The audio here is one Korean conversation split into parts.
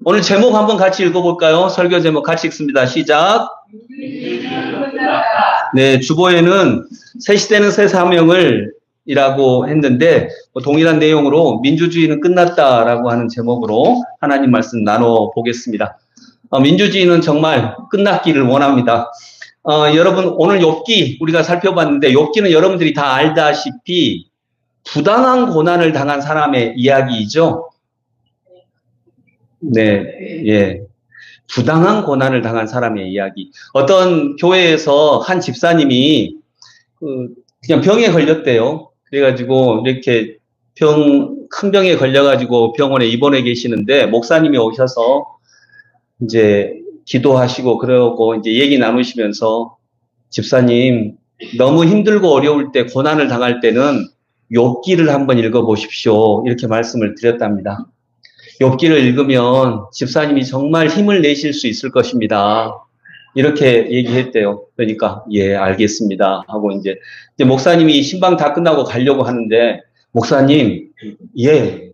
오늘 제목 한번 같이 읽어볼까요? 설교 제목 같이 읽습니다. 시작. 네, 주보에는 새 시대는 새 사명을 이라고 했는데 동일한 내용으로 민주주의는 끝났다라고 하는 제목으로 하나님 말씀 나눠보겠습니다. 민주주의는 정말 끝났기를 원합니다. 여러분 오늘 욥기 우리가 살펴봤는데 욥기는 여러분들이 다 알다시피 부당한 고난을 당한 사람의 이야기이죠. 네, 예. 부당한 고난을 당한 사람의 이야기. 어떤 교회에서 한 집사님이 그냥 병에 걸렸대요. 그래가지고 이렇게 큰 병에 걸려가지고 병원에 입원해 계시는데 목사님이 오셔서 이제 기도하시고 그러고 이제 얘기 나누시면서 집사님 너무 힘들고 어려울 때 고난을 당할 때는 욥기를 한번 읽어보십시오. 이렇게 말씀을 드렸답니다. 욥기를 읽으면 집사님이 정말 힘을 내실 수 있을 것입니다. 이렇게 얘기했대요. 그러니까 예 알겠습니다 하고 이제 목사님이 신방 다 끝나고 가려고 하는데 목사님 예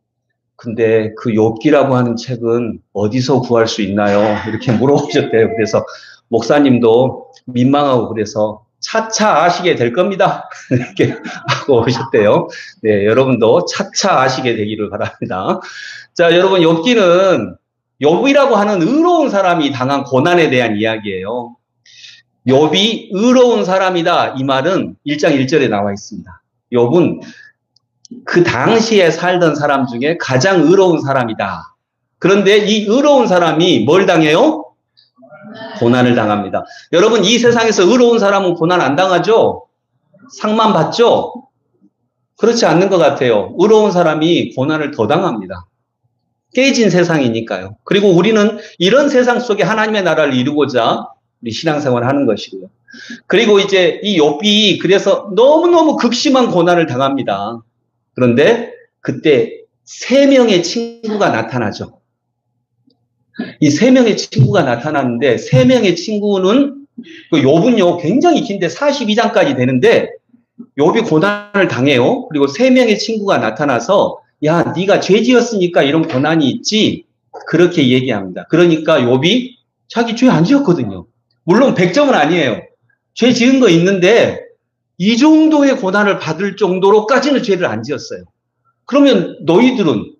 근데 그 욥기라고 하는 책은 어디서 구할 수 있나요? 이렇게 물어보셨대요. 그래서 목사님도 민망하고 그래서 차차 아시게 될 겁니다. 이렇게 하고 오셨대요. 네, 여러분도 차차 아시게 되기를 바랍니다. 자, 여러분 욥기는 욥이라고 하는 의로운 사람이 당한 고난에 대한 이야기예요. 욥이 의로운 사람이다. 이 말은 1장 1절에 나와 있습니다. 욥은 그 당시에 살던 사람 중에 가장 의로운 사람이다. 그런데 이 의로운 사람이 뭘 당해요? 고난을 당합니다. 여러분 이 세상에서 의로운 사람은 고난 안 당하죠? 상만 받죠? 그렇지 않는 것 같아요. 의로운 사람이 고난을 더 당합니다. 깨진 세상이니까요. 그리고 우리는 이런 세상 속에 하나님의 나라를 이루고자 우리 신앙생활을 하는 것이고요. 그리고 이제 이 욥이 그래서 너무너무 극심한 고난을 당합니다. 그런데 그때 3명의 친구가 나타나죠. 이 3명의 친구가 나타나는데 3명의 친구는 그 욥은요 굉장히 긴데 42장까지 되는데 욥이 고난을 당해요. 그리고 3명의 친구가 나타나서 야 네가 죄 지었으니까 이런 고난이 있지 그렇게 얘기합니다. 그러니까 욥이 자기 죄 안 지었거든요. 물론 100점은 아니에요. 죄 지은 거 있는데 이 정도의 고난을 받을 정도로까지는 죄를 안 지었어요. 그러면 너희들은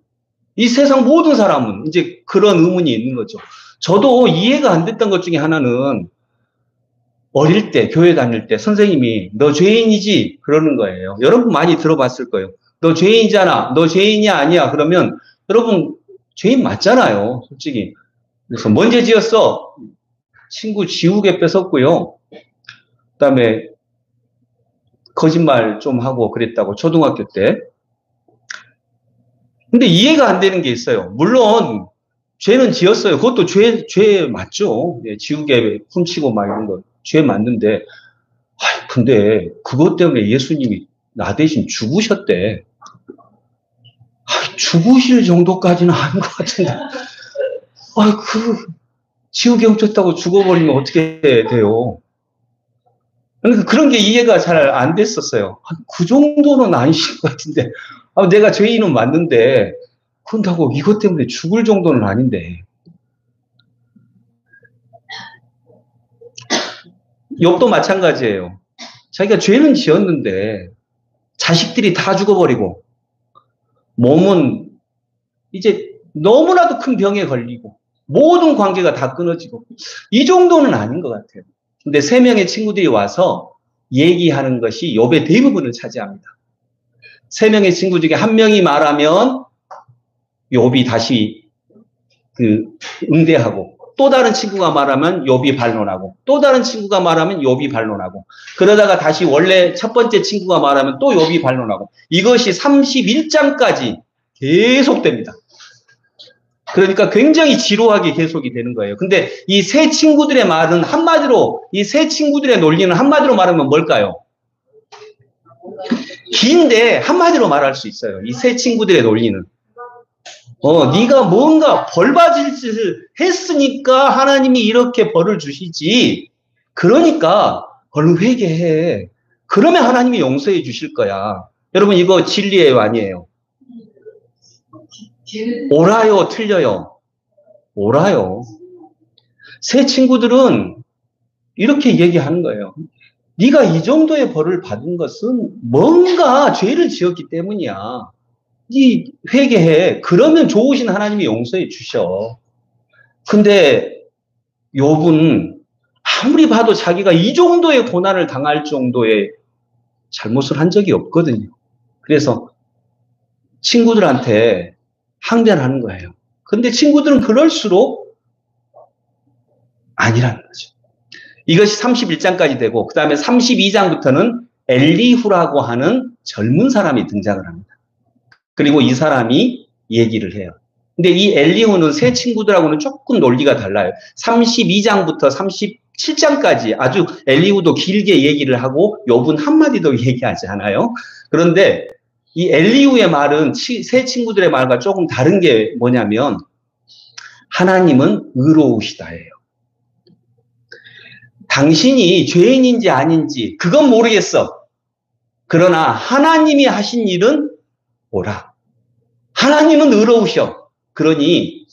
이 세상 모든 사람은 이제 그런 의문이 있는 거죠. 저도 이해가 안 됐던 것 중에 하나는 어릴 때 교회 다닐 때 선생님이 너 죄인이지 그러는 거예요. 여러분 많이 들어봤을 거예요. 너 죄인이잖아. 너 죄인이 아니야. 그러면 여러분 죄인 맞잖아요. 솔직히. 그래서 뭔 죄 지었어? 친구 지우개 뺏었고요. 그다음에 거짓말 좀 하고 그랬다고 초등학교 때. 근데 이해가 안 되는 게 있어요. 물론 죄는 지었어요. 그것도 죄 맞죠. 네, 지우개 훔치고 막 이런 거 죄 맞는데 근데 그것 때문에 예수님이 나 대신 죽으셨대. 죽으실 정도까지는 아닌 것 같은데. 지우개 훔쳤다고 죽어버리면 어떻게 돼요? 그러니까 그런 게 이해가 잘 안 됐었어요. 그 정도는 아니신 것 같은데. 내가 죄인은 맞는데, 그런다고 이것 때문에 죽을 정도는 아닌데. 욥도 마찬가지예요. 자기가 죄는 지었는데, 자식들이 다 죽어버리고, 몸은 이제 너무나도 큰 병에 걸리고, 모든 관계가 다 끊어지고, 이 정도는 아닌 것 같아요. 근데 3명의 친구들이 와서 얘기하는 것이 욥의 대부분을 차지합니다. 3명의 친구 중에 1명이 말하면 욥이 다시 응대하고 또 다른 친구가 말하면 욥이 반론하고 또 다른 친구가 말하면 욥이 반론하고 그러다가 다시 원래 첫 번째 친구가 말하면 또 욥이 반론하고 이것이 31장까지 계속됩니다. 그러니까 굉장히 지루하게 계속이 되는 거예요. 근데 이 세 친구들의 말은 한마디로 이 세 친구들의 논리는 한마디로 말하면 뭘까요? 긴데 한마디로 말할 수 있어요. 이 세 친구들의 논리는. 네가 뭔가 벌 받을 짓을 했으니까 하나님이 이렇게 벌을 주시지. 그러니까 얼른 회개해. 그러면 하나님이 용서해 주실 거야. 여러분 이거 진리예요, 아니에요? 옳아요, 틀려요? 옳아요. 새 친구들은 이렇게 얘기하는 거예요. 네가 이 정도의 벌을 받은 것은 뭔가 죄를 지었기 때문이야. 네 회개해. 그러면 좋으신 하나님이 용서해 주셔. 근데 욥은 아무리 봐도 자기가 이 정도의 고난을 당할 정도의 잘못을 한 적이 없거든요. 그래서 친구들한테 항변하는 거예요. 근데 친구들은 그럴수록 아니라는 거죠. 이것이 31장까지 되고 그 다음에 32장부터는 엘리후라고 하는 젊은 사람이 등장을 합니다. 그리고 이 사람이 얘기를 해요. 근데 이 엘리후는 새 친구들하고는 조금 논리가 달라요. 32장부터 37장까지 아주 엘리후도 길게 얘기를 하고 욥은 한마디도 얘기하지 않아요. 그런데 이 엘리후의 말은 새 친구들의 말과 조금 다른 게 뭐냐면 하나님은 의로우시다예요. 당신이 죄인인지 아닌지 그건 모르겠어. 그러나 하나님이 하신 일은 옳아. 하나님은 의로우셔. 그러니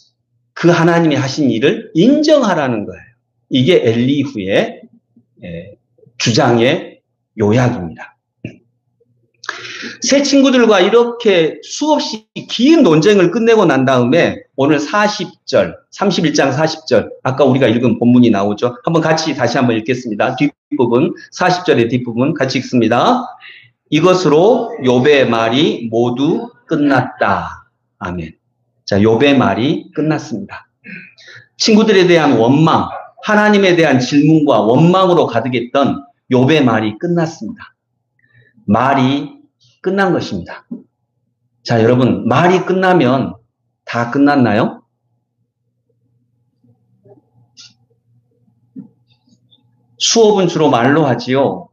그 하나님이 하신 일을 인정하라는 거예요. 이게 엘리후의 주장의 요약입니다. 새 친구들과 이렇게 수없이 긴 논쟁을 끝내고 난 다음에 오늘 40절, 31장 40절, 아까 우리가 읽은 본문이 나오죠. 한번 같이 다시 한번 읽겠습니다. 뒷부분, 40절의 뒷부분 같이 읽습니다. 이것으로 욥의 말이 모두 끝났다. 아멘. 자, 욥의 말이 끝났습니다. 친구들에 대한 원망, 하나님에 대한 질문과 원망으로 가득했던 욥의 말이 끝났습니다. 말이 끝난 것입니다. 자, 여러분, 말이 끝나면 다 끝났나요? 수업은 주로 말로 하지요.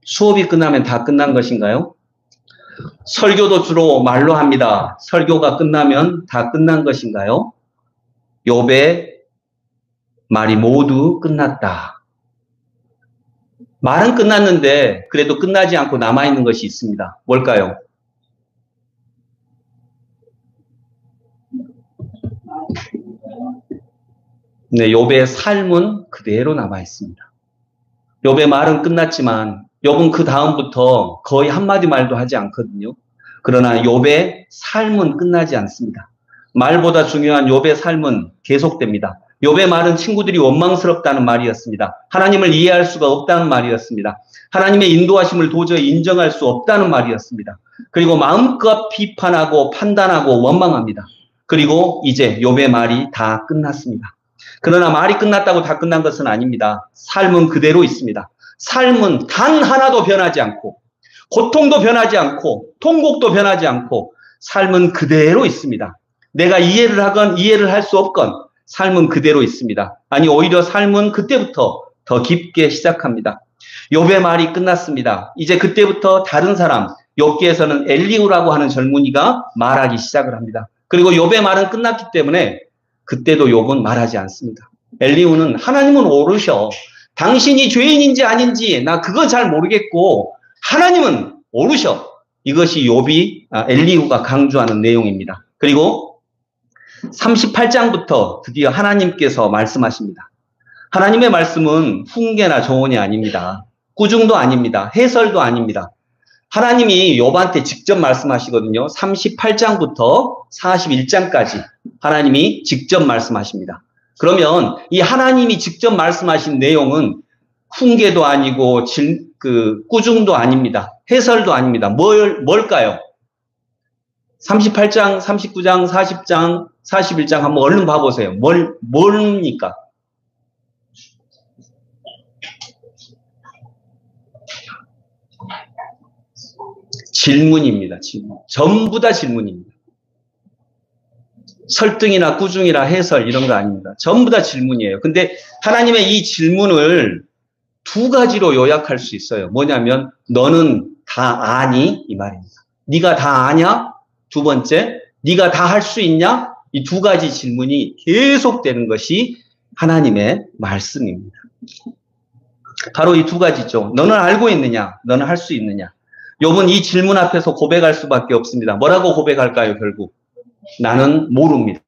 수업이 끝나면 다 끝난 것인가요? 설교도 주로 말로 합니다. 설교가 끝나면 다 끝난 것인가요? 욥의 말이 모두 끝났다. 말은 끝났는데 그래도 끝나지 않고 남아있는 것이 있습니다. 뭘까요? 네, 욥의 삶은 그대로 남아있습니다. 욥의 말은 끝났지만 욥은 그 다음부터 거의 한마디 말도 하지 않거든요. 그러나 욥의 삶은 끝나지 않습니다. 말보다 중요한 욥의 삶은 계속됩니다. 욥의 말은 친구들이 원망스럽다는 말이었습니다. 하나님을 이해할 수가 없다는 말이었습니다. 하나님의 인도하심을 도저히 인정할 수 없다는 말이었습니다. 그리고 마음껏 비판하고 판단하고 원망합니다. 그리고 이제 욥의 말이 다 끝났습니다. 그러나 말이 끝났다고 다 끝난 것은 아닙니다. 삶은 그대로 있습니다. 삶은 단 하나도 변하지 않고 고통도 변하지 않고 통곡도 변하지 않고 삶은 그대로 있습니다. 내가 이해를 하건 이해를 할 수 없건 삶은 그대로 있습니다. 아니 오히려 삶은 그때부터 더 깊게 시작합니다. 욥의 말이 끝났습니다. 이제 그때부터 다른 사람, 욥기에서는 엘리후라고 하는 젊은이가 말하기 시작을 합니다. 그리고 욥의 말은 끝났기 때문에 그때도 욥은 말하지 않습니다. 엘리후는 하나님은 오르셔. 당신이 죄인인지 아닌지 나 그거 잘 모르겠고 하나님은 오르셔. 이것이 엘리후가 강조하는 내용입니다. 그리고 38장부터 드디어 하나님께서 말씀하십니다. 하나님의 말씀은 훈계나 조언이 아닙니다. 꾸중도 아닙니다. 해설도 아닙니다. 하나님이 욥한테 직접 말씀하시거든요. 38장부터 41장까지 하나님이 직접 말씀하십니다. 그러면 이 하나님이 직접 말씀하신 내용은 훈계도 아니고 꾸중도 아닙니다. 해설도 아닙니다. 뭘까요? 38장, 39장, 40장, 41장 한번 얼른 봐보세요. 뭡니까? 질문입니다. 질문. 전부 다 질문입니다. 설득이나 꾸중이나 해설 이런 거 아닙니다. 전부 다 질문이에요. 근데 하나님의 이 질문을 두 가지로 요약할 수 있어요. 뭐냐면 너는 다 아니? 이 말입니다. 네가 다 아냐? 두 번째, 네가 다 할 수 있냐? 이 두 가지 질문이 계속되는 것이 하나님의 말씀입니다. 바로 이 두 가지죠. 너는 알고 있느냐? 너는 할 수 있느냐? 욥은 이 질문 앞에서 고백할 수밖에 없습니다. 뭐라고 고백할까요, 결국? 나는 모릅니다.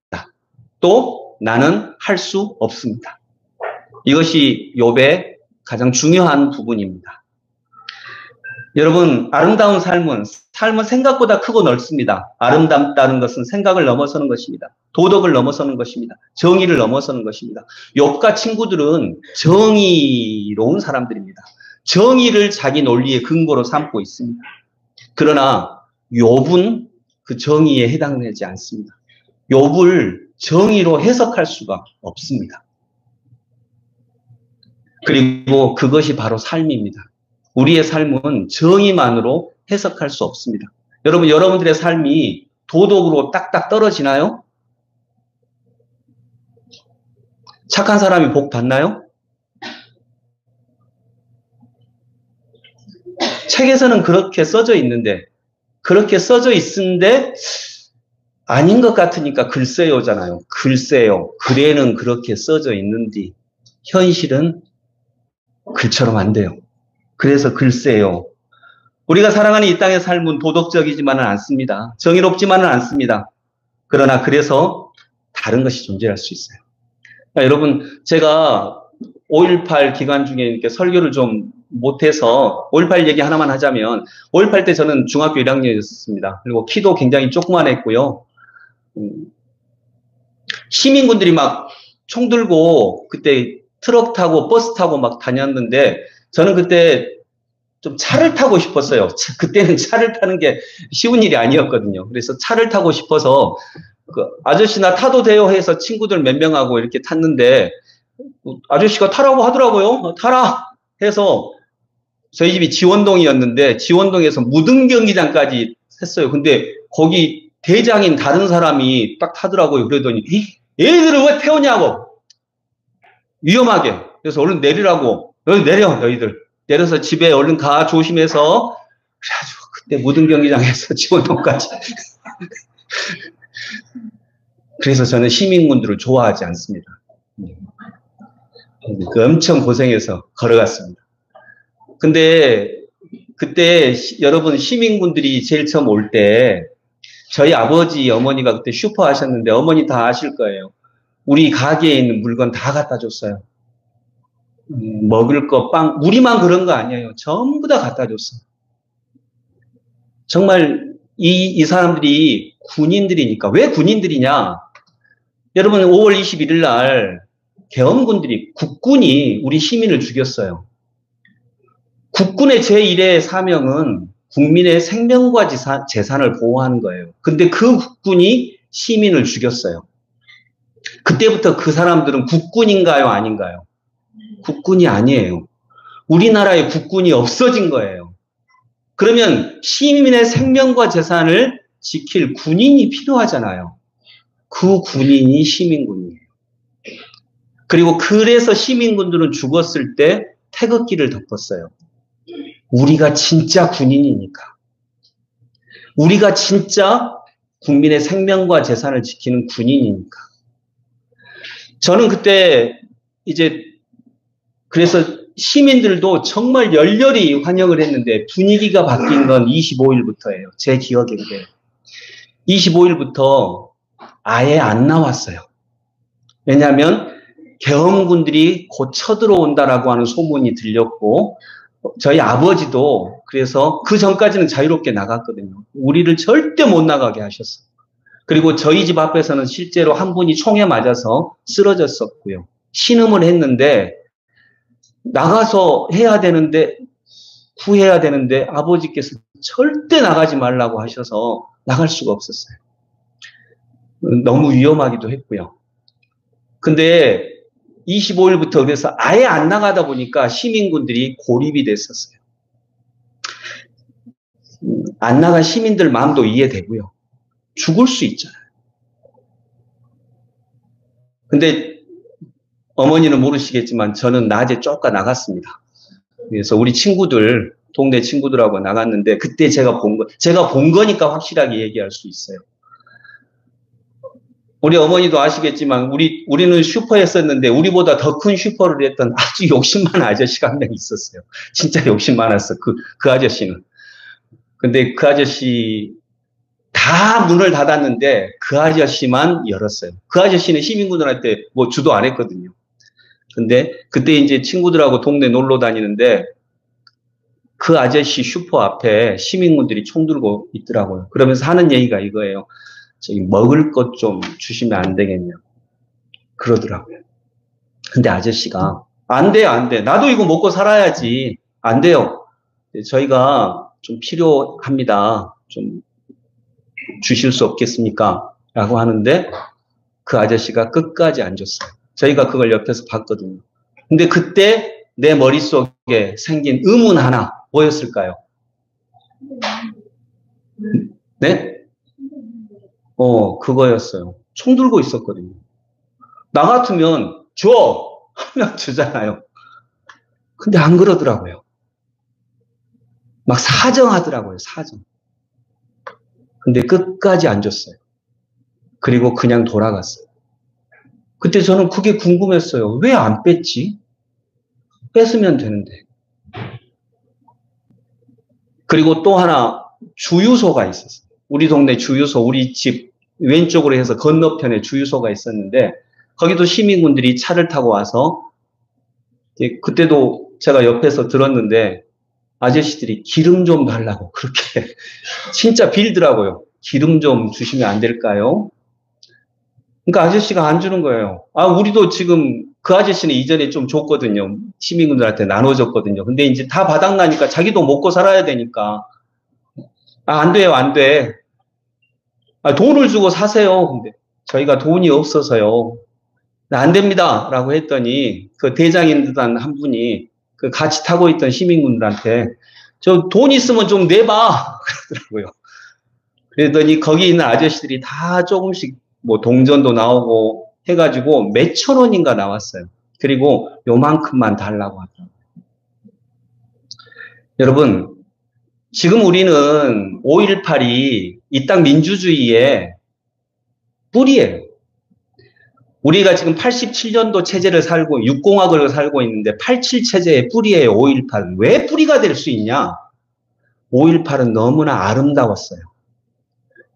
또 나는 할 수 없습니다. 이것이 욥의 가장 중요한 부분입니다. 여러분, 아름다운 삶은 생각보다 크고 넓습니다. 아름답다는 것은 생각을 넘어서는 것입니다. 도덕을 넘어서는 것입니다. 정의를 넘어서는 것입니다. 욥과 친구들은 정의로운 사람들입니다. 정의를 자기 논리의 근거로 삼고 있습니다. 그러나 욥은 그 정의에 해당되지 않습니다. 욥을 정의로 해석할 수가 없습니다. 그리고 그것이 바로 삶입니다. 우리의 삶은 정의만으로 해석할 수 없습니다. 여러분, 여러분들의 삶이 도덕으로 딱딱 떨어지나요? 착한 사람이 복 받나요? 책에서는 그렇게 써져 있는데 아닌 것 같으니까 글쎄요잖아요. 글쎄요. 글에는 그렇게 써져 있는데 현실은 글처럼 안 돼요. 그래서 글쎄요. 우리가 살아가는 이 땅의 삶은 도덕적이지만은 않습니다. 정의롭지만은 않습니다. 그러나 그래서 다른 것이 존재할 수 있어요. 그러니까 여러분, 제가 5.18 기간 중에 이렇게 설교를 좀 못해서 5.18 얘기 하나만 하자면 5.18 때 저는 중학교 1학년이었습니다. 그리고 키도 굉장히 조그만했고요. 시민군들이 막 총 들고 그때 트럭 타고 버스 타고 막 다녔는데 저는 그때 좀 차를 타고 싶었어요. 그때는 차를 타는 게 쉬운 일이 아니었거든요. 그래서 차를 타고 싶어서 그 아저씨나 타도 돼요 해서 친구들 몇 명하고 이렇게 탔는데 아저씨가 타라고 하더라고요. 타라 해서 저희 집이 지원동이었는데 지원동에서 무등경기장까지 했어요. 근데 거기 대장인 다른 사람이 딱 타더라고요. 그러더니 얘들을 왜 태우냐고. 위험하게. 그래서 얼른 내리라고. 여기 내려 너희들. 내려서 집에 얼른 가 조심해서. 그래가지고 그때 무등경기장에서 지원동까지. 그래서 저는 시민군들을 좋아하지 않습니다. 엄청 고생해서 걸어갔습니다. 근데 그때 여러분 시민군들이 제일 처음 올 때 저희 아버지 어머니가 그때 슈퍼 하셨는데 어머니 다 아실 거예요. 우리 가게에 있는 물건 다 갖다 줬어요. 먹을 거, 빵, 우리만 그런 거 아니에요. 전부 다 갖다 줬어요. 정말 이 사람들이 군인들이니까. 왜 군인들이냐? 여러분 5월 21일 날 계엄군들이 국군이 우리 시민을 죽였어요. 국군의 제1의 사명은 국민의 생명과 재산을 보호하는 거예요. 근데 그 국군이 시민을 죽였어요. 그때부터 그 사람들은 국군인가요? 아닌가요? 국군이 아니에요. 우리나라의 국군이 없어진 거예요. 그러면 시민의 생명과 재산을 지킬 군인이 필요하잖아요. 그 군인이 시민군이에요. 그리고 그래서 시민군들은 죽었을 때 태극기를 덮었어요. 우리가 진짜 군인이니까. 우리가 진짜 국민의 생명과 재산을 지키는 군인이니까. 저는 그때 이제 그래서 시민들도 정말 열렬히 환영을 했는데 분위기가 바뀐 건 25일부터예요. 제 기억인데. 25일부터 아예 안 나왔어요. 왜냐하면 계엄군들이 곧 쳐들어온다라고 하는 소문이 들렸고 저희 아버지도 그래서 그 전까지는 자유롭게 나갔거든요. 우리를 절대 못 나가게 하셨어요. 그리고 저희 집 앞에서는 실제로 한 분이 총에 맞아서 쓰러졌었고요. 신음을 했는데 나가서 해야 되는데 구해야 되는데 아버지께서 절대 나가지 말라고 하셔서 나갈 수가 없었어요. 너무 위험하기도 했고요. 근데 25일부터 그래서 아예 안 나가다 보니까 시민군들이 고립이 됐었어요. 안 나간 시민들 마음도 이해되고요. 죽을 수 있잖아요. 근데 어머니는 모르시겠지만 저는 낮에 쫓겨 나갔습니다. 그래서 우리 친구들, 동네 친구들하고 나갔는데 그때 제가 본 거니까 확실하게 얘기할 수 있어요. 우리 어머니도 아시겠지만 우리는 슈퍼였었는데 우리보다 더 큰 슈퍼를 했던 아주 욕심 많은 아저씨가 한 명 있었어요. 진짜 욕심 많았어. 그 아저씨는. 근데 그 아저씨 다 다 문을 닫았는데 그 아저씨만 열었어요. 그 아저씨는 시민군들한테 뭐 주도 안 했거든요. 근데 그때 이제 친구들하고 동네 놀러 다니는데 그 아저씨 슈퍼 앞에 시민군들이 총 들고 있더라고요. 그러면서 하는 얘기가 이거예요. 저기 먹을 것 좀 주시면 안 되겠냐. 그러더라고요. 근데 아저씨가 안 돼요, 안 돼. 나도 이거 먹고 살아야지. 안 돼요. 저희가 좀 필요합니다. 좀 주실 수 없겠습니까? 라고 하는데 그 아저씨가 끝까지 안 줬어요. 저희가 그걸 옆에서 봤거든요. 근데 그때 내 머릿속에 생긴 의문 하나 뭐였을까요? 네? 그거였어요. 총 들고 있었거든요. 나 같으면 줘! 하면 주잖아요. 근데 안 그러더라고요. 막 사정하더라고요, 사정. 근데 끝까지 안 줬어요. 그리고 그냥 돌아갔어요. 그때 저는 그게 궁금했어요. 왜 안 뺐지? 뺐으면 되는데. 그리고 또 하나 주유소가 있었어요. 우리 동네 주유소, 우리 집 왼쪽으로 해서 건너편에 주유소가 있었는데 거기도 시민군들이 차를 타고 와서 그때도 제가 옆에서 들었는데 아저씨들이 기름 좀 달라고 그렇게 진짜 빌더라고요. 기름 좀 주시면 안 될까요? 그러니까 아저씨가 안 주는 거예요. 우리도 지금 그 아저씨는 이전에 좀 줬거든요. 시민군들한테 나눠줬거든요. 근데 이제 다 바닥나니까 자기도 먹고 살아야 되니까. 안 돼요, 안 돼. 돈을 주고 사세요. 근데 저희가 돈이 없어서요. 안 됩니다. 라고 했더니 그 대장인 듯한 한 분이 그 같이 타고 있던 시민군들한테 저 돈 있으면 좀 내봐. 그러더라고요. 그랬더니 거기 있는 아저씨들이 다 조금씩 뭐 동전도 나오고 해가지고 몇천 원인가 나왔어요. 그리고 요만큼만 달라고 하더라고요. 여러분, 지금 우리는 5.18이 이 땅 민주주의의 뿌리예요. 우리가 지금 87년도 체제를 살고 6공화국을 살고 있는데 87 체제의 뿌리예요. 5.18은. 왜 뿌리가 될 수 있냐? 5.18은 너무나 아름다웠어요.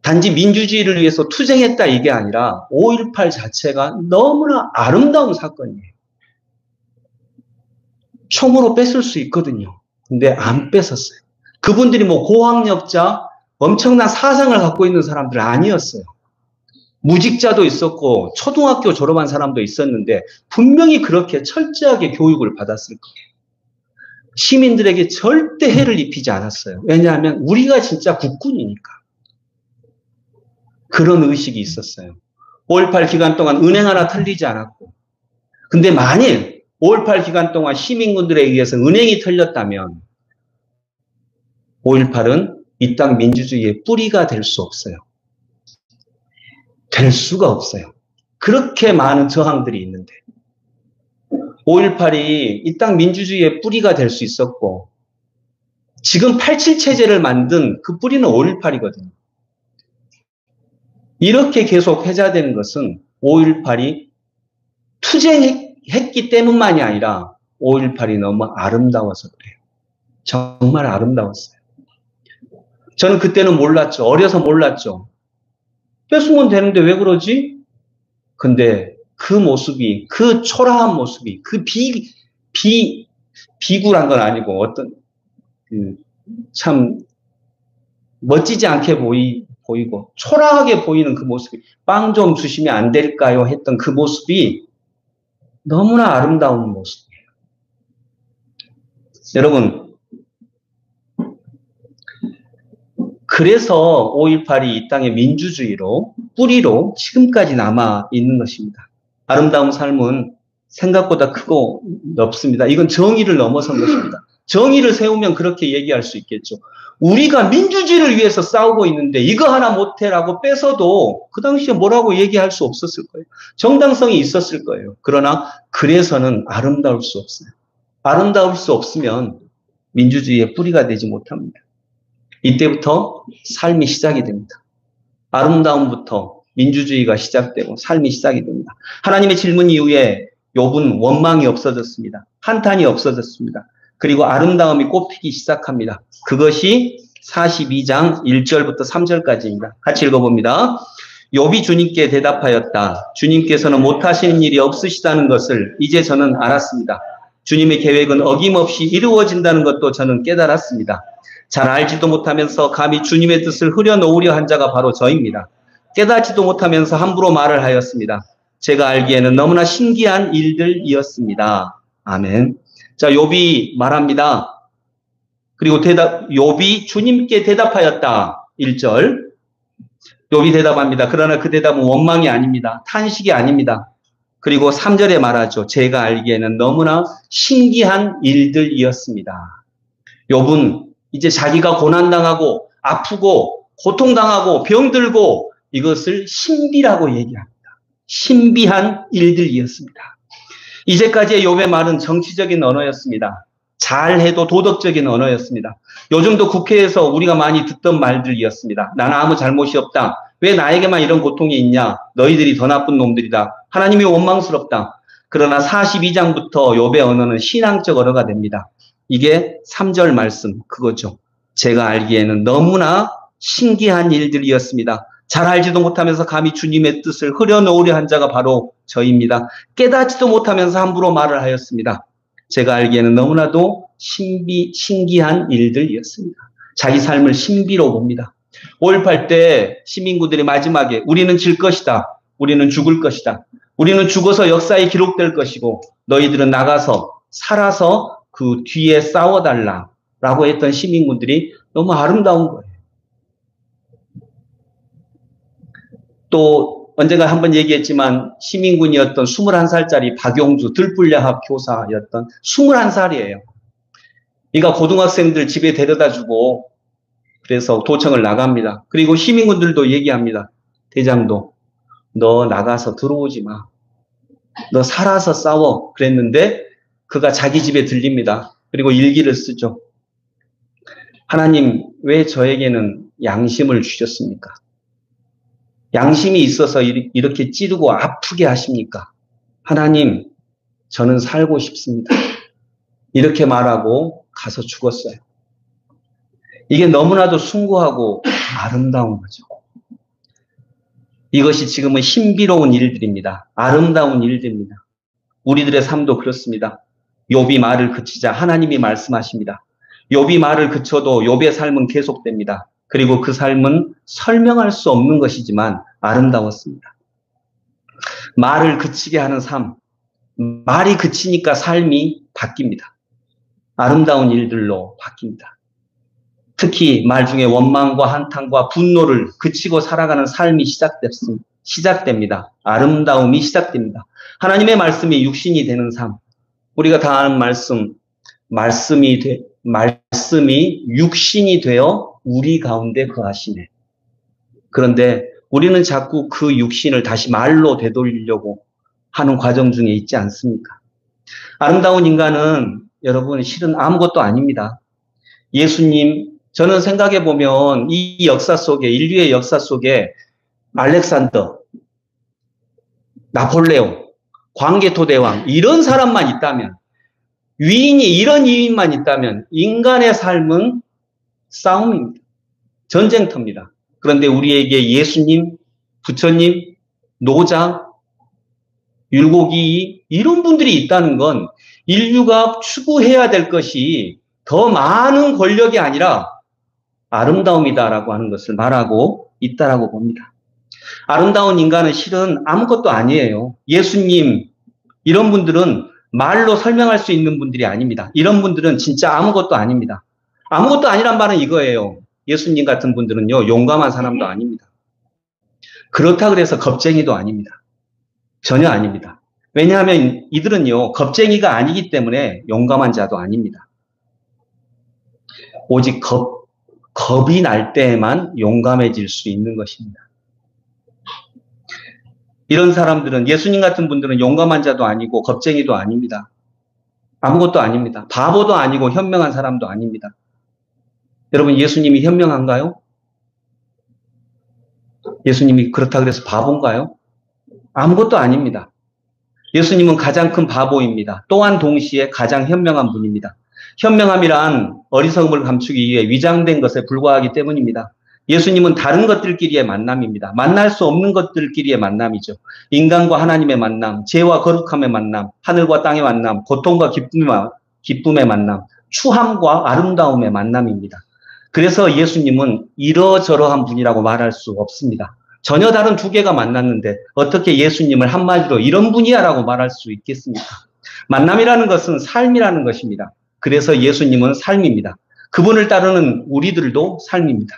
단지 민주주의를 위해서 투쟁했다 이게 아니라 5.18 자체가 너무나 아름다운 사건이에요. 총으로 뺏을 수 있거든요. 근데 안 뺏었어요. 그분들이 뭐 고학력자, 엄청난 사상을 갖고 있는 사람들은 아니었어요. 무직자도 있었고 초등학교 졸업한 사람도 있었는데 분명히 그렇게 철저하게 교육을 받았을 거예요. 시민들에게 절대 해를 입히지 않았어요. 왜냐하면 우리가 진짜 국군이니까. 그런 의식이 있었어요. 5.18 기간 동안 은행 하나 털리지 않았고. 근데 만일 5.18 기간 동안 시민군들에 의해서 은행이 털렸다면 5.18은 이 땅 민주주의의 뿌리가 될 수 없어요. 될 수가 없어요. 그렇게 많은 저항들이 있는데 5.18이 이 땅 민주주의의 뿌리가 될 수 있었고 지금 87 체제를 만든 그 뿌리는 5.18이거든요. 이렇게 계속 회자되는 것은 5.18이 투쟁했기 때문만이 아니라 5.18이 너무 아름다워서 그래요. 정말 아름다웠어요. 저는 그때는 몰랐죠. 어려서 몰랐죠. 뺏으면 되는데 왜 그러지? 근데 그 모습이, 그 초라한 모습이, 그 비굴한 건 아니고 어떤 참 멋지지 않게 보이고 초라하게 보이는 그 모습이 빵 좀 주시면 안 될까요? 했던 그 모습이 너무나 아름다운 모습이에요. 여러분, 그래서 5.18이 이 땅의 민주주의로 뿌리로 지금까지 남아 있는 것입니다. 아름다운 삶은 생각보다 크고 넓습니다. 이건 정의를 넘어선 것입니다. 정의를 세우면 그렇게 얘기할 수 있겠죠. 우리가 민주주의를 위해서 싸우고 있는데 이거 하나 못해라고 뺏어도 그 당시에 뭐라고 얘기할 수 없었을 거예요. 정당성이 있었을 거예요. 그러나 그래서는 아름다울 수 없어요. 아름다울 수 없으면 민주주의의 뿌리가 되지 못합니다. 이때부터 삶이 시작이 됩니다. 아름다움부터 민주주의가 시작되고 삶이 시작이 됩니다. 하나님의 질문 이후에 욥은 원망이 없어졌습니다. 한탄이 없어졌습니다. 그리고 아름다움이 꽃피기 시작합니다. 그것이 42장 1절부터 3절까지입니다. 같이 읽어봅니다. 욥이 주님께 대답하였다. 주님께서는 못하시는 일이 없으시다는 것을 이제 저는 알았습니다. 주님의 계획은 어김없이 이루어진다는 것도 저는 깨달았습니다. 잘 알지도 못하면서 감히 주님의 뜻을 흐려놓으려 한 자가 바로 저입니다. 깨닫지도 못하면서 함부로 말을 하였습니다. 제가 알기에는 너무나 신기한 일들이었습니다. 아멘. 자, 욥이 말합니다. 그리고 욥이 주님께 대답하였다. 1절. 욥이 대답합니다. 그러나 그 대답은 원망이 아닙니다. 탄식이 아닙니다. 그리고 3절에 말하죠. 제가 알기에는 너무나 신기한 일들이었습니다. 욥은 이제 자기가 고난당하고 아프고 고통당하고 병들고 이것을 신비라고 얘기합니다. 신비한 일들이었습니다. 이제까지의 욥의 말은 정치적인 언어였습니다. 잘해도 도덕적인 언어였습니다. 요즘도 국회에서 우리가 많이 듣던 말들이었습니다. 나는 아무 잘못이 없다. 왜 나에게만 이런 고통이 있냐? 너희들이 더 나쁜 놈들이다. 하나님이 원망스럽다. 그러나 42장부터 욥의 언어는 신앙적 언어가 됩니다. 이게 3절 말씀 그거죠. 제가 알기에는 너무나 신기한 일들이었습니다. 잘 알지도 못하면서 감히 주님의 뜻을 흐려놓으려 한 자가 바로 저입니다. 깨닫지도 못하면서 함부로 말을 하였습니다. 제가 알기에는 너무나도 신기한 일들이었습니다. 자기 삶을 신비로 봅니다. 5.18 때 시민군들이 마지막에 우리는 질 것이다. 우리는 죽을 것이다. 우리는 죽어서 역사에 기록될 것이고 너희들은 나가서 살아서 그 뒤에 싸워달라라고 했던 시민군들이 너무 아름다운 거예요. 또 언젠가 한번 얘기했지만 시민군이었던 21살짜리 박용주 들불야학 교사였던 21살이에요. 그러니까 고등학생들 집에 데려다주고 그래서 도청을 나갑니다. 그리고 시민군들도 얘기합니다. 대장도 너 나가서 들어오지 마. 너 살아서 싸워. 그랬는데 그가 자기 집에 들립니다. 그리고 일기를 쓰죠. 하나님 왜 저에게는 양심을 주셨습니까? 양심이 있어서 이렇게 찌르고 아프게 하십니까? 하나님, 저는 살고 싶습니다. 이렇게 말하고 가서 죽었어요. 이게 너무나도 숭고하고 아름다운 거죠. 이것이 지금은 신비로운 일들입니다. 아름다운 일들입니다. 우리들의 삶도 그렇습니다. 욥이 말을 그치자 하나님이 말씀하십니다. 욥이 말을 그쳐도 욥의 삶은 계속됩니다. 그리고 그 삶은 설명할 수 없는 것이지만 아름다웠습니다. 말을 그치게 하는 삶, 말이 그치니까 삶이 바뀝니다. 아름다운 일들로 바뀝니다. 특히 말 중에 원망과 한탄과 분노를 그치고 살아가는 삶이 시작됩니다. 아름다움이 시작됩니다. 하나님의 말씀이 육신이 되는 삶, 우리가 다 아는 말씀이 육신이 되어 우리 가운데 거하시네. 그런데 우리는 자꾸 그 육신을 다시 말로 되돌리려고 하는 과정 중에 있지 않습니까? 아름다운 인간은 여러분 실은 아무것도 아닙니다. 예수님, 저는 생각해 보면 이 역사 속에, 인류의 역사 속에 알렉산더, 나폴레옹, 광개토대왕 이런 사람만 있다면, 이런 위인만 있다면 인간의 삶은 싸움입니다. 전쟁터입니다. 그런데 우리에게 예수님, 부처님, 노자, 율곡이 이런 분들이 있다는 건 인류가 추구해야 될 것이 더 많은 권력이 아니라 아름다움이다라고 하는 것을 말하고 있다라고 봅니다. 아름다운 인간은 실은 아무것도 아니에요. 예수님, 이런 분들은 말로 설명할 수 있는 분들이 아닙니다. 이런 분들은 진짜 아무것도 아닙니다. 아무것도 아니란 말은 이거예요. 예수님 같은 분들은요, 용감한 사람도 아닙니다. 그렇다 그래서 겁쟁이도 아닙니다. 전혀 아닙니다. 왜냐하면 이들은요, 겁쟁이가 아니기 때문에 용감한 자도 아닙니다. 오직 겁이 날 때에만 용감해질 수 있는 것입니다. 이런 사람들은, 예수님 같은 분들은 용감한 자도 아니고 겁쟁이도 아닙니다. 아무것도 아닙니다. 바보도 아니고 현명한 사람도 아닙니다. 여러분, 예수님이 현명한가요? 예수님이 그렇다 그래서 바본가요? 아무것도 아닙니다. 예수님은 가장 큰 바보입니다. 또한 동시에 가장 현명한 분입니다. 현명함이란 어리석음을 감추기 위해 위장된 것에 불과하기 때문입니다. 예수님은 다른 것들끼리의 만남입니다. 만날 수 없는 것들끼리의 만남이죠. 인간과 하나님의 만남, 죄와 거룩함의 만남, 하늘과 땅의 만남, 고통과 기쁨의 만남, 추함과 아름다움의 만남입니다. 그래서 예수님은 이러저러한 분이라고 말할 수 없습니다. 전혀 다른 두 개가 만났는데 어떻게 예수님을 한마디로 이런 분이야라고 말할 수 있겠습니까? 만남이라는 것은 삶이라는 것입니다. 그래서 예수님은 삶입니다. 그분을 따르는 우리들도 삶입니다.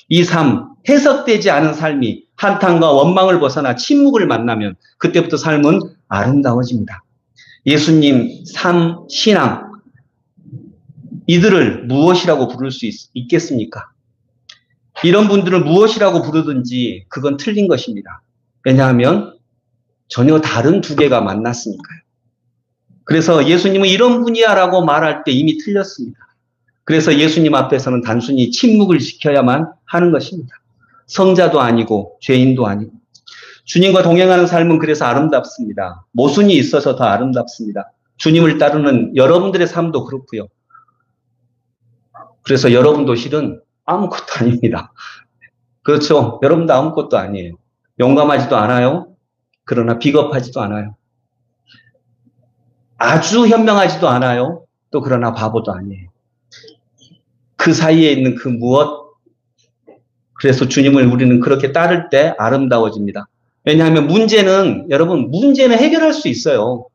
이 삶, 해석되지 않은 삶이 한탄과 원망을 벗어나 침묵을 만나면 그때부터 삶은 아름다워집니다. 예수님, 삶, 신앙, 이들을 무엇이라고 부를 수 있겠습니까? 이런 분들을 무엇이라고 부르든지 그건 틀린 것입니다. 왜냐하면 전혀 다른 두 개가 만났으니까요. 그래서 예수님은 이런 분이야라고 말할 때 이미 틀렸습니다. 그래서 예수님 앞에서는 단순히 침묵을 지켜야만 하는 것입니다. 성자도 아니고 죄인도 아니고. 주님과 동행하는 삶은 그래서 아름답습니다. 모순이 있어서 더 아름답습니다. 주님을 따르는 여러분들의 삶도 그렇고요. 그래서 여러분도 실은 아무것도 아닙니다. 그렇죠? 여러분도 아무것도 아니에요. 용감하지도 않아요. 그러나 비겁하지도 않아요. 아주 현명하지도 않아요. 또 그러나 바보도 아니에요. 그 사이에 있는 그 무엇, 그래서 주님을 우리는 그렇게 따를 때 아름다워집니다. 왜냐하면 여러분, 문제는 해결할 수 있어요.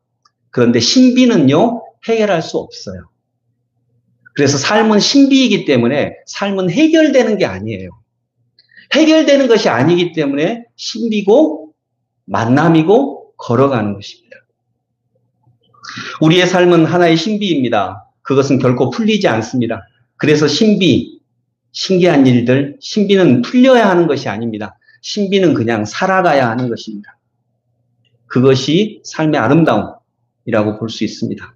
그런데 신비는요, 해결할 수 없어요. 그래서 삶은 신비이기 때문에 삶은 해결되는 게 아니에요. 해결되는 것이 아니기 때문에 신비고 만남이고 걸어가는 것입니다. 우리의 삶은 하나의 신비입니다. 그것은 결코 풀리지 않습니다. 그래서 신기한 일들, 신비는 풀려야 하는 것이 아닙니다. 신비는 그냥 살아가야 하는 것입니다. 그것이 삶의 아름다움이라고 볼 수 있습니다.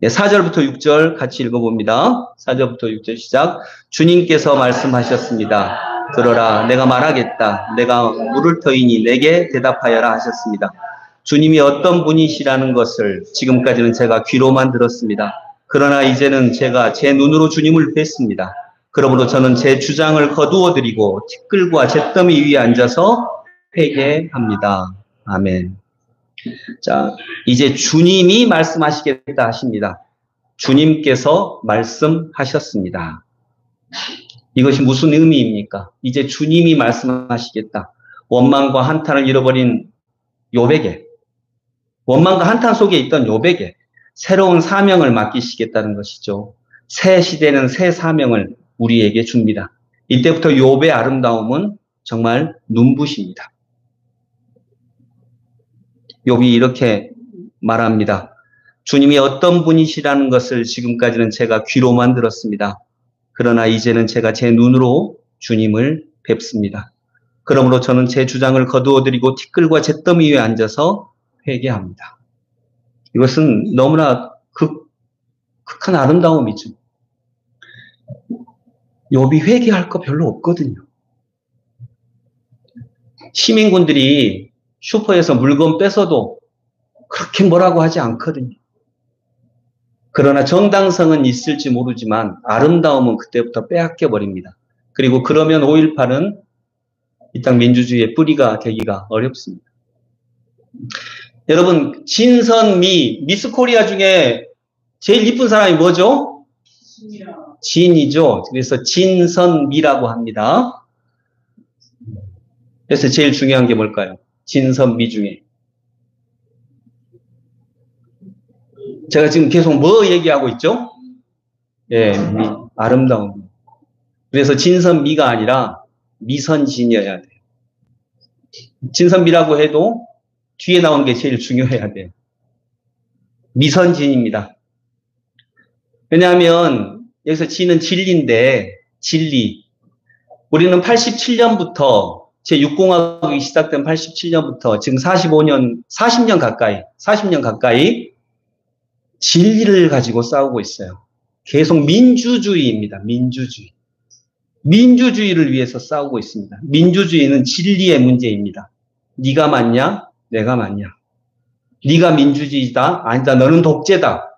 4절부터 6절 같이 읽어봅니다. 4절부터 6절 시작. 주님께서 말씀하셨습니다. 들어라, 내가 말하겠다. 내가 물을 터이니 내게 대답하여라 하셨습니다. 주님이 어떤 분이시라는 것을 지금까지는 제가 귀로만 들었습니다. 그러나 이제는 제가 제 눈으로 주님을 뵀습니다. 그러므로 저는 제 주장을 거두어 드리고 티끌과 잿더미 위에 앉아서 회개합니다. 아멘. 자, 이제 주님이 말씀하시겠다 하십니다. 주님께서 말씀하셨습니다. 이것이 무슨 의미입니까? 이제 주님이 말씀하시겠다. 원망과 한탄을 잃어버린 욥에게, 원망과 한탄 속에 있던 욥에게 새로운 사명을 맡기시겠다는 것이죠. 새 시대는 새 사명을 우리에게 줍니다. 이때부터 욥의 아름다움은 정말 눈부십니다. 욥이 이렇게 말합니다. 주님이 어떤 분이시라는 것을 지금까지는 제가 귀로만 들었습니다. 그러나 이제는 제가 제 눈으로 주님을 뵙습니다. 그러므로 저는 제 주장을 거두어 드리고 티끌과 잿더미 위에 앉아서 회개합니다. 이것은 너무나 극한 아름다움이죠. 욥이 회개할 거 별로 없거든요. 시민군들이 슈퍼에서 물건 뺏어도 그렇게 뭐라고 하지 않거든요. 그러나 정당성은 있을지 모르지만 아름다움은 그때부터 빼앗겨 버립니다. 그리고 그러면 5.18은 이 땅 민주주의의 뿌리가 되기가 어렵습니다. 여러분, 진선미, 미스 코리아 중에 제일 이쁜 사람이 뭐죠? 진이죠. 그래서 진선미라고 합니다. 그래서 제일 중요한 게 뭘까요? 진선미 중에. 제가 지금 계속 뭐 얘기하고 있죠? 예, 아름다움. 그래서 진선미가 아니라 미선진이어야 돼요. 진선미라고 해도 뒤에 나온 게 제일 중요해야 돼요. 미선진입니다. 왜냐하면 여기서 진은 진리인데, 진리. 우리는 87년부터 제6공화국이 시작된 87년부터 지금 40년 가까이 진리를 가지고 싸우고 있어요. 계속 민주주의입니다. 민주주의를 위해서 싸우고 있습니다. 민주주의는 진리의 문제입니다. 네가 맞냐? 내가 맞냐? 네가 민주주의다? 아니다. 너는 독재다.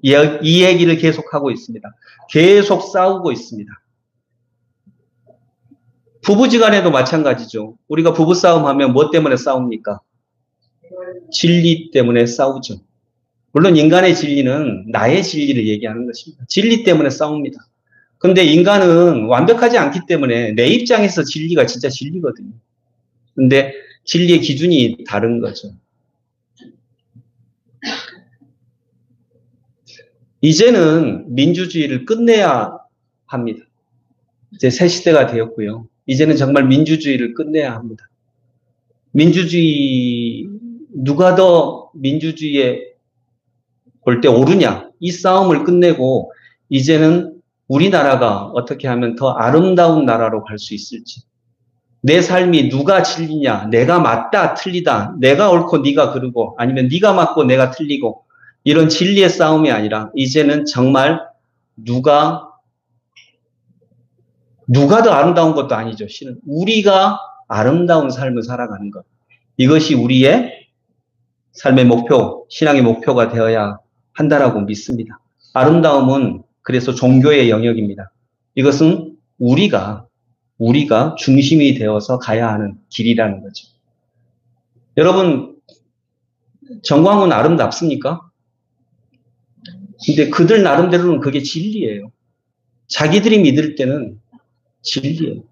이 얘기를 계속하고 있습니다. 계속 싸우고 있습니다. 부부지간에도 마찬가지죠. 우리가 부부싸움 하면 뭐 때문에 싸웁니까? 진리 때문에 싸우죠. 물론 인간의 진리는 나의 진리를 얘기하는 것입니다. 진리 때문에 싸웁니다. 근데 인간은 완벽하지 않기 때문에 내 입장에서 진리가 진짜 진리거든요. 근데 진리의 기준이 다른 거죠. 이제는 민주주의를 끝내야 합니다. 이제 새 시대가 되었고요. 이제는 정말 민주주의를 끝내야 합니다. 민주주의, 누가 더 민주주의에 볼 때 오르냐, 이 싸움을 끝내고 이제는 우리나라가 어떻게 하면 더 아름다운 나라로 갈 수 있을지, 내 삶이 누가 진리냐, 내가 맞다 틀리다, 내가 옳고 네가 그르고, 아니면 네가 맞고 내가 틀리고, 이런 진리의 싸움이 아니라 이제는 정말 누가 더 아름다운 것도 아니죠. 실은 우리가 아름다운 삶을 살아가는 것, 이것이 우리의 삶의 목표, 신앙의 목표가 되어야 한다라고 믿습니다. 아름다움은 그래서 종교의 영역입니다. 이것은 우리가 중심이 되어서 가야 하는 길이라는 거죠. 여러분, 정광훈 아름답습니까? 근데 그들 나름대로는 그게 진리예요. 자기들이 믿을 때는 진리예요.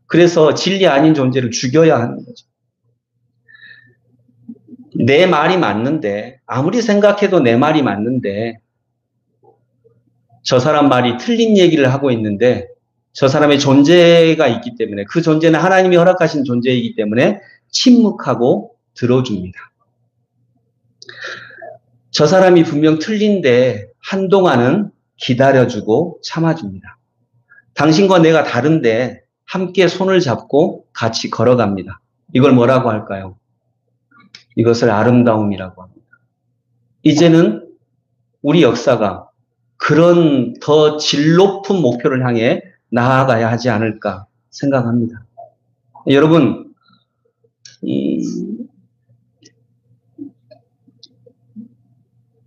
그래서 진리 아닌 존재를 죽여야 하는 거죠. 내 말이 맞는데, 아무리 생각해도 내 말이 맞는데, 저 사람 말이 틀린 얘기를 하고 있는데, 저 사람의 존재가 있기 때문에, 그 존재는 하나님이 허락하신 존재이기 때문에 침묵하고 들어줍니다. 저 사람이 분명 틀린데 한동안은 기다려주고 참아줍니다. 당신과 내가 다른데 함께 손을 잡고 같이 걸어갑니다. 이걸 뭐라고 할까요? 이것을 아름다움이라고 합니다. 이제는 우리 역사가 그런 더 질 높은 목표를 향해 나아가야 하지 않을까 생각합니다. 여러분,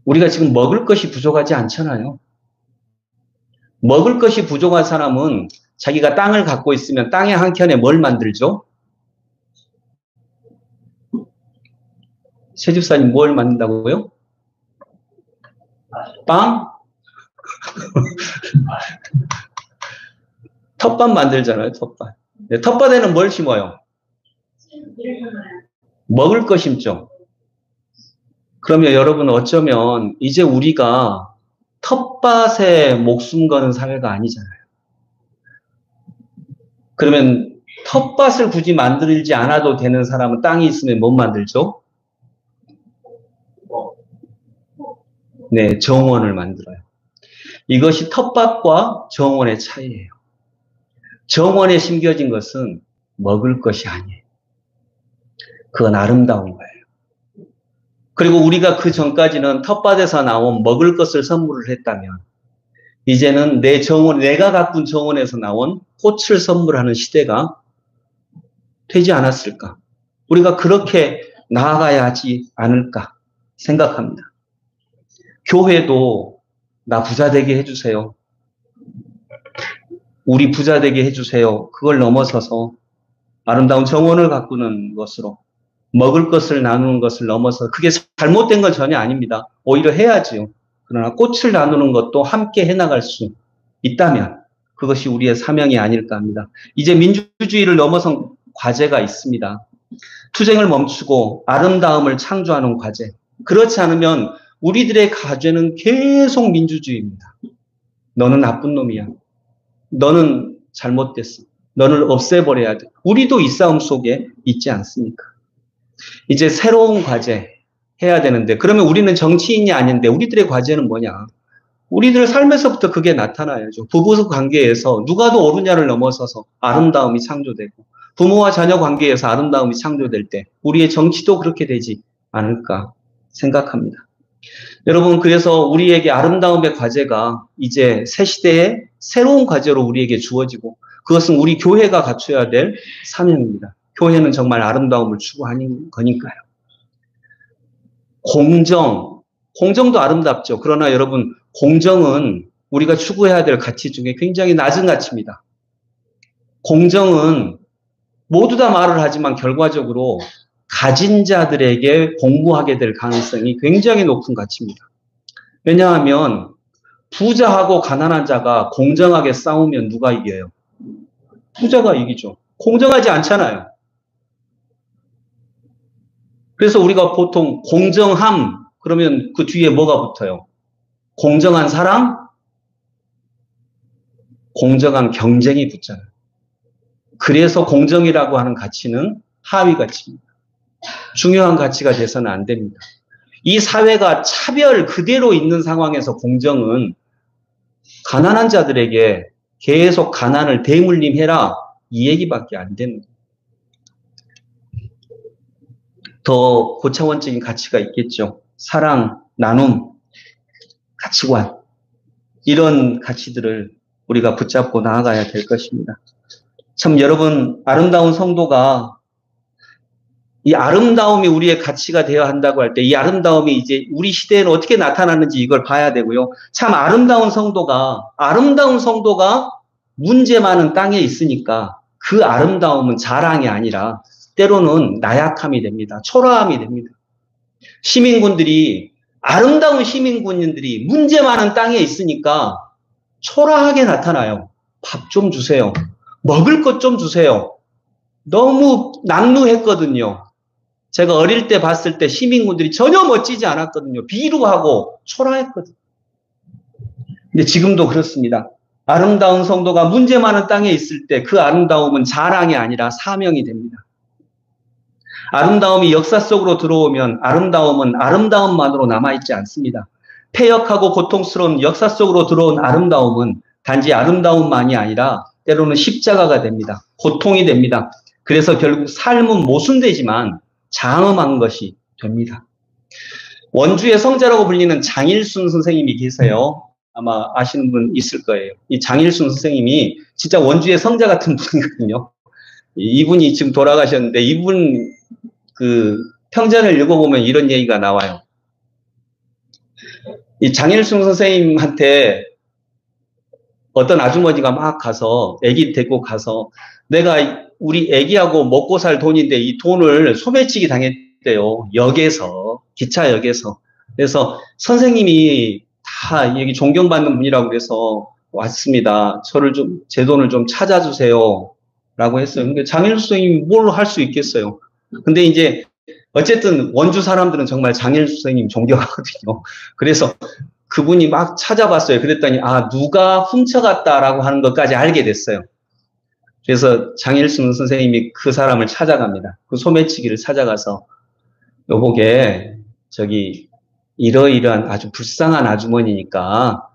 우리가 지금 먹을 것이 부족하지 않잖아요. 먹을 것이 부족한 사람은 자기가 땅을 갖고 있으면 땅의 한켠에 뭘 만들죠? 새집사님 뭘 만든다고요? 빵? 텃밭 만들잖아요, 텃밭. 네, 텃밭에는 뭘 심어요? 먹을 거 심죠. 그러면 여러분, 어쩌면 이제 우리가 텃밭에 목숨 거는 사회가 아니잖아요. 그러면 텃밭을 굳이 만들지 않아도 되는 사람은 땅이 있으면 못 만들죠? 네, 정원을 만들어요. 이것이 텃밭과 정원의 차이예요. 정원에 심겨진 것은 먹을 것이 아니에요. 그건 아름다운 거예요. 그리고 우리가 그 전까지는 텃밭에서 나온 먹을 것을 선물을 했다면, 이제는 내 정원, 내가 가꾼 정원에서 나온 꽃을 선물하는 시대가 되지 않았을까? 우리가 그렇게 나아가야 하지 않을까 생각합니다. 교회도 나 부자 되게 해주세요. 우리 부자 되게 해주세요. 그걸 넘어서서 아름다운 정원을 가꾸는 것으로, 먹을 것을 나누는 것을 넘어서, 그게 잘못된 건 전혀 아닙니다. 오히려 해야지요. 그러나 꽃을 나누는 것도 함께 해나갈 수 있다면 그것이 우리의 사명이 아닐까 합니다. 이제 민주주의를 넘어선 과제가 있습니다. 투쟁을 멈추고 아름다움을 창조하는 과제. 그렇지 않으면 우리들의 과제는 계속 민주주의입니다. 너는 나쁜 놈이야. 너는 잘못됐어. 너를 없애버려야 돼. 우리도 이 싸움 속에 있지 않습니까? 이제 새로운 과제 해야 되는데, 그러면 우리는 정치인이 아닌데 우리들의 과제는 뭐냐? 우리들 삶에서부터 그게 나타나야죠. 부부 관계에서 누가 더 옳으냐를 넘어서서 아름다움이 창조되고, 부모와 자녀 관계에서 아름다움이 창조될 때 우리의 정치도 그렇게 되지 않을까 생각합니다. 여러분, 그래서 우리에게 아름다움의 과제가 이제 새 시대의 새로운 과제로 우리에게 주어지고, 그것은 우리 교회가 갖춰야 될 사명입니다. 교회는 정말 아름다움을 추구하는 거니까요. 공정, 공정도 아름답죠. 그러나 여러분, 공정은 우리가 추구해야 될 가치 중에 굉장히 낮은 가치입니다. 공정은 모두 다 말을 하지만 결과적으로 가진 자들에게 공부하게 될 가능성이 굉장히 높은 가치입니다. 왜냐하면 부자하고 가난한 자가 공정하게 싸우면 누가 이겨요? 부자가 이기죠. 공정하지 않잖아요. 그래서 우리가 보통 공정함 그러면 그 뒤에 뭐가 붙어요? 공정한 사랑, 공정한 경쟁이 붙잖아요. 그래서 공정이라고 하는 가치는 하위 가치입니다. 중요한 가치가 돼서는 안 됩니다. 이 사회가 차별 그대로 있는 상황에서 공정은 가난한 자들에게 계속 가난을 대물림해라 이 얘기밖에 안 되는 거예요. 더 고차원적인 가치가 있겠죠. 사랑, 나눔, 가치관 이런 가치들을 우리가 붙잡고 나아가야 될 것입니다. 참 여러분 아름다운 성도가 이 아름다움이 우리의 가치가 되어야 한다고 할 때 이 아름다움이 이제 우리 시대에는 어떻게 나타나는지 이걸 봐야 되고요. 참 아름다운 성도가 문제 많은 땅에 있으니까 그 아름다움은 자랑이 아니라 때로는 나약함이 됩니다. 초라함이 됩니다. 아름다운 시민군인들이 문제 많은 땅에 있으니까 초라하게 나타나요. 밥 좀 주세요. 먹을 것 좀 주세요. 너무 낙루했거든요. 제가 어릴 때 봤을 때 시민군들이 전혀 멋지지 않았거든요. 비루하고 초라했거든요. 근데 지금도 그렇습니다. 아름다운 성도가 문제 많은 땅에 있을 때 그 아름다움은 자랑이 아니라 사명이 됩니다. 아름다움이 역사 속으로 들어오면 아름다움은 아름다움만으로 남아있지 않습니다. 패역하고 고통스러운 역사 속으로 들어온 아름다움은 단지 아름다움만이 아니라 때로는 십자가가 됩니다. 고통이 됩니다. 그래서 결국 삶은 모순되지만 장엄한 것이 됩니다. 원주의 성자라고 불리는 장일순 선생님이 계세요. 아마 아시는 분 있을 거예요. 이 장일순 선생님이 진짜 원주의 성자 같은 분이거든요. 이분이 지금 돌아가셨는데 이분 그 평전을 읽어보면 이런 얘기가 나와요. 이 장일순 선생님한테 어떤 아주머니가 막 가서 애기 데리고 가서 내가 우리 애기하고 먹고 살 돈인데 이 돈을 소매치기 당했대요. 기차역에서. 그래서 선생님이 다 여기 존경받는 분이라고 그래서 왔습니다. 제 돈을 좀 찾아주세요. 라고 했어요. 근데 장일순 선생님이 뭘 할 수 있겠어요. 근데 이제 어쨌든 원주 사람들은 정말 장일순 선생님 존경하거든요. 그래서 그분이 막 찾아봤어요. 그랬더니 누가 훔쳐갔다라고 하는 것까지 알게 됐어요. 그래서 장일순 선생님이 그 사람을 찾아갑니다. 그 소매치기를 찾아가서 여보게 이러이러한 아주 불쌍한 아주머니니까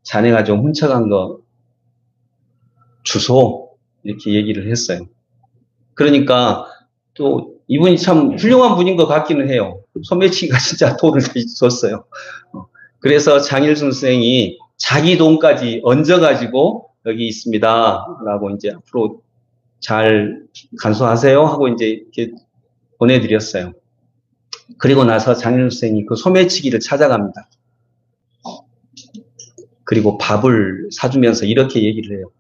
자네가 좀 훔쳐간 거 주소 이렇게 얘기를 했어요. 그러니까 또 이분이 참 훌륭한 분인 것 같기는 해요. 소매치기가 진짜 돈을 줬어요. 그래서 장일순 선생이 자기 돈까지 얹어가지고 여기 있습니다. 라고 이제 앞으로 잘 간수하세요. 하고 이제 이렇게 보내드렸어요. 그리고 나서 장일순 선생이 그 소매치기를 찾아갑니다. 그리고 밥을 사주면서 이렇게 얘기를 해요.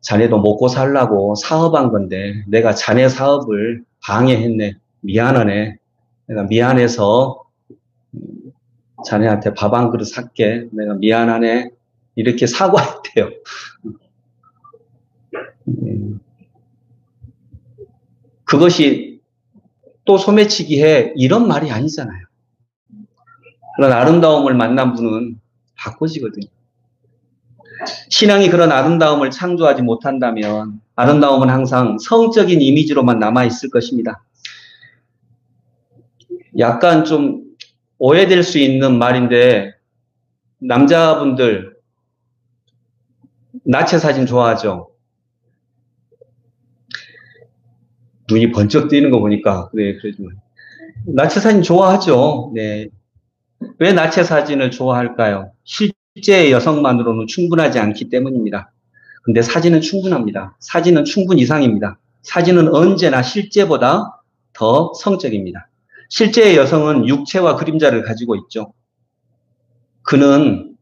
자네도 먹고 살라고 사업한 건데 내가 자네 사업을 방해했네. 미안하네. 내가 미안해서 자네한테 밥 한 그릇 살게. 내가 미안하네. 이렇게 사과했대요. 그것이 또 소매치기해 이런 말이 아니잖아요. 그런 아름다움을 만난 분은 바꿔지거든요. 신앙이 그런 아름다움을 창조하지 못한다면 아름다움은 항상 성적인 이미지로만 남아있을 것입니다. 약간 좀 오해될 수 있는 말인데 남자분들 나체 사진 좋아하죠? 눈이 번쩍 뜨이는 거 보니까 그래도 나체 사진 좋아하죠. 네. 왜 나체 사진을 좋아할까요? 실제 여성만으로는 충분하지 않기 때문입니다. 근데 사진은 충분합니다. 사진은 충분 이상입니다. 사진은 언제나 실제보다 더 성적입니다. 실제의 여성은 육체와 그림자를 가지고 있죠. 그는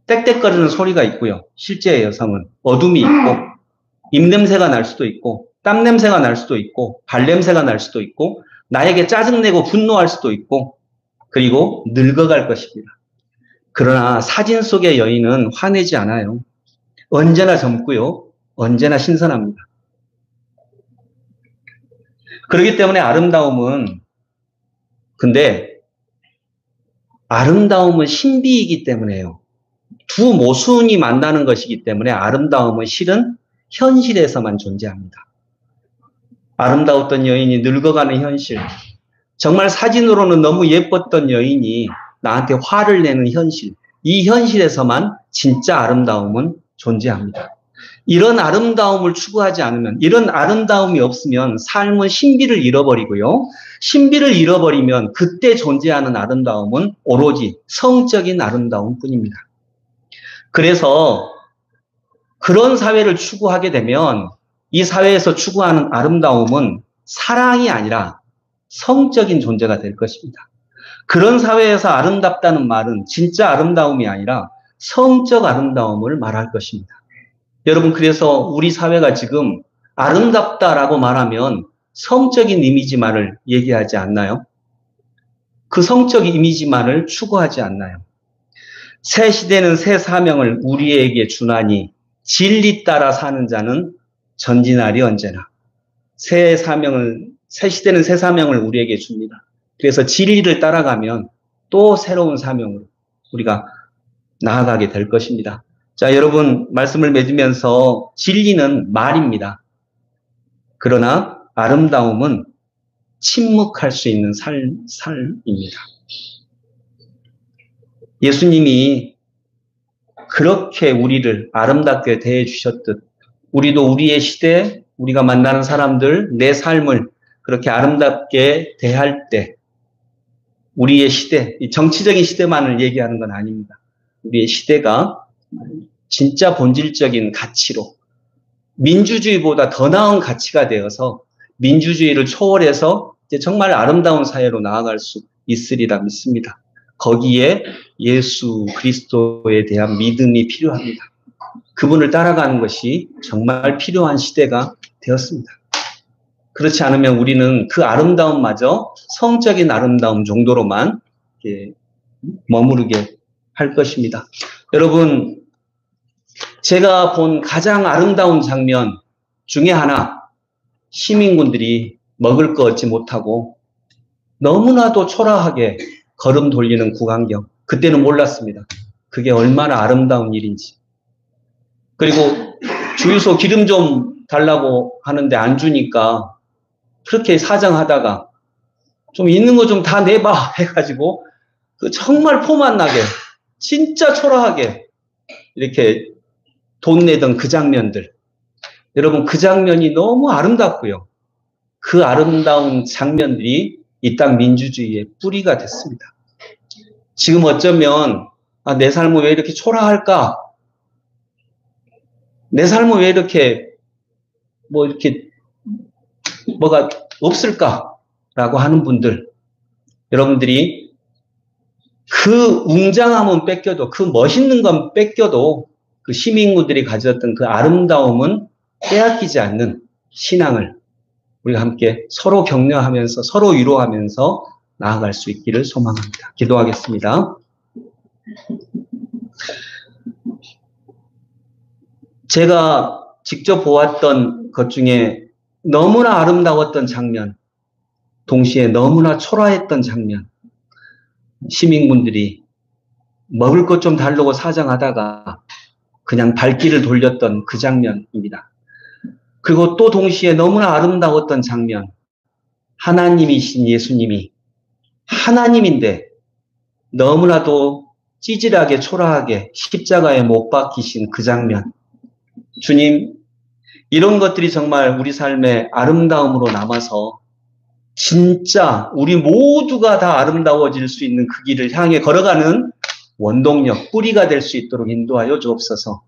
떽떽거리는 소리가 있고요. 실제 여성은 어둠이 있고 입냄새가 날 수도 있고 땀 냄새가 날 수도 있고 발냄새가 날 수도 있고 나에게 짜증내고 분노할 수도 있고 그리고 늙어갈 것입니다. 그러나 사진 속의 여인은 화내지 않아요. 언제나 젊고요. 언제나 신선합니다. 그렇기 때문에 근데 아름다움은 신비이기 때문에요. 두 모순이 만나는 것이기 때문에 아름다움은 실은 현실에서만 존재합니다. 아름다웠던 여인이 늙어가는 현실, 정말 사진으로는 너무 예뻤던 여인이 나한테 화를 내는 현실, 이 현실에서만 진짜 아름다움은 존재합니다. 이런 아름다움을 추구하지 않으면, 이런 아름다움이 없으면 삶은 신비를 잃어버리고요. 신비를 잃어버리면 그때 존재하는 아름다움은 오로지 성적인 아름다움뿐입니다. 그래서 그런 사회를 추구하게 되면 이 사회에서 추구하는 아름다움은 사랑이 아니라 성적인 존재가 될 것입니다. 그런 사회에서 아름답다는 말은 진짜 아름다움이 아니라 성적 아름다움을 말할 것입니다. 여러분, 그래서 우리 사회가 지금 아름답다라고 말하면 성적인 이미지만을 얘기하지 않나요? 그 성적 이미지만을 추구하지 않나요? 새 시대는 새 사명을 우리에게 주나니 진리 따라 사는 자는 전진하리 언제나. 새 시대는 새 사명을 우리에게 줍니다. 그래서 진리를 따라가면 또 새로운 사명으로 우리가 나아가게 될 것입니다. 자, 여러분, 말씀을 맺으면서 진리는 말입니다. 그러나 아름다움은 침묵할 수 있는 삶입니다. 예수님이 그렇게 우리를 아름답게 대해 주셨듯 우리도 우리의 시대, 우리가 만나는 사람들, 내 삶을 그렇게 아름답게 대할 때 우리의 시대, 이 정치적인 시대만을 얘기하는 건 아닙니다. 우리의 시대가 진짜 본질적인 가치로 민주주의보다 더 나은 가치가 되어서 민주주의를 초월해서 이제 정말 아름다운 사회로 나아갈 수 있으리라 믿습니다. 거기에 예수 그리스도에 대한 믿음이 필요합니다. 그분을 따라가는 것이 정말 필요한 시대가 되었습니다. 그렇지 않으면 우리는 그 아름다움마저 성적인 아름다움 정도로만 머무르게 할 것입니다. 여러분, 제가 본 가장 아름다운 장면 중에 하나, 시민군들이 먹을 거 얻지 못하고 너무나도 초라하게 걸음 돌리는 구강경. 그때는 몰랐습니다. 그게 얼마나 아름다운 일인지. 그리고 주유소 기름 좀 달라고 하는데 안 주니까 그렇게 사정하다가 좀 있는 거 좀 다 내봐 해가지고 그 정말 포만 나게 진짜 초라하게 이렇게 돈 내던 그 장면들. 여러분, 그 장면이 너무 아름답고요. 그 아름다운 장면들이 이 땅 민주주의의 뿌리가 됐습니다. 지금 어쩌면 내 삶은 왜 이렇게 초라할까? 내 삶은 왜 이렇게 뭐가 없을까라고 하는 분들, 여러분들이 그 웅장함은 뺏겨도, 그 멋있는 건 뺏겨도 그 시민군들이 가졌던 그 아름다움은 빼앗기지 않는 신앙을 우리가 함께 서로 격려하면서 서로 위로하면서 나아갈 수 있기를 소망합니다. 기도하겠습니다. 제가 직접 보았던 것 중에 너무나 아름다웠던 장면, 동시에 너무나 초라했던 장면, 시민군들이 먹을 것 좀 달라고 사정하다가 그냥 발길을 돌렸던 그 장면입니다. 그리고 또 동시에 너무나 아름다웠던 장면, 하나님이신 예수님이 하나님인데 너무나도 찌질하게 초라하게 십자가에 못 박히신 그 장면. 주님, 이런 것들이 정말 우리 삶의 아름다움으로 남아서 진짜 우리 모두가 다 아름다워질 수 있는 그 길을 향해 걸어가는 원동력, 뿌리가 될 수 있도록 인도하여 주옵소서.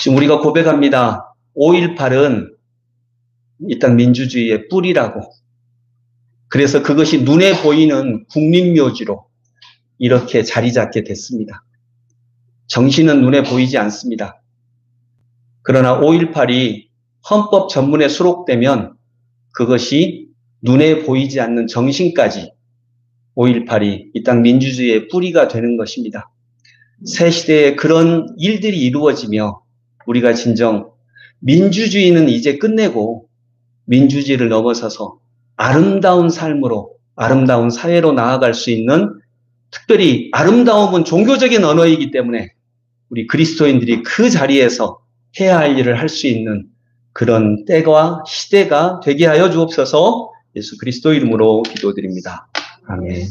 지금 우리가 고백합니다. 5.18은 이 땅 민주주의의 뿌리라고. 그래서 그것이 눈에 보이는 국민묘지로 이렇게 자리 잡게 됐습니다. 정신은 눈에 보이지 않습니다. 그러나 5.18이 헌법 전문에 수록되면 그것이 눈에 보이지 않는 정신까지 5.18이 이 땅 민주주의의 뿌리가 되는 것입니다. 새 시대에 그런 일들이 이루어지며 우리가 진정 민주주의는 이제 끝내고 민주주의를 넘어서서 아름다운 삶으로, 아름다운 사회로 나아갈 수 있는, 특별히 아름다움은 종교적인 언어이기 때문에 우리 그리스도인들이 그 자리에서 해야 할 일을 할 수 있는 그런 때와 시대가 되게 하여 주옵소서. 예수 그리스도 이름으로 기도드립니다. 아멘.